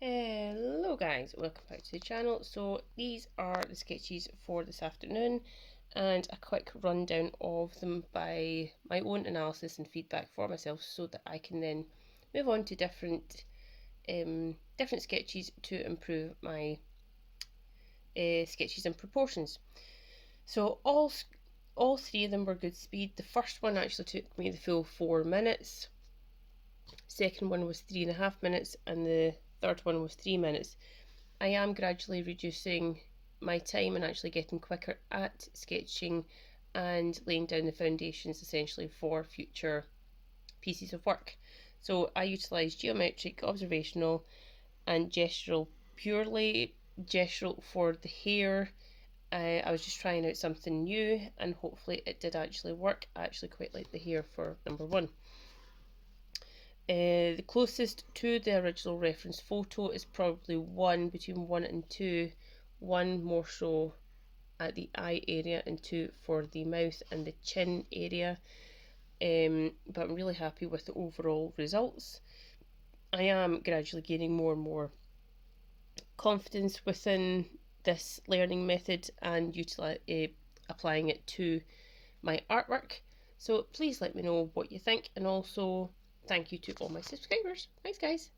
Hello guys, welcome back to the channel. So these are the sketches for this afternoon and a quick rundown of them by my own analysis and feedback for myself so that I can then move on to different sketches to improve my sketches and proportions. So all three of them were good speed. The first one actually took me the full 4 minutes. Second one was 3.5 minutes and the third one was 3 minutes. I am gradually reducing my time and actually getting quicker at sketching and laying down the foundations essentially for future pieces of work. So I utilise geometric, observational and gestural, purely gestural for the hair. I was just trying out something new and hopefully it did actually work. I actually quite like the hair for number one. The closest to the original reference photo is probably between 1 and 2. 1 more so at the eye area and 2 for the mouth and the chin area. But I'm really happy with the overall results. I am gradually gaining more and more confidence within this learning method and applying it to my artwork. So please let me know what you think, and also thank you to all my subscribers. Thanks guys.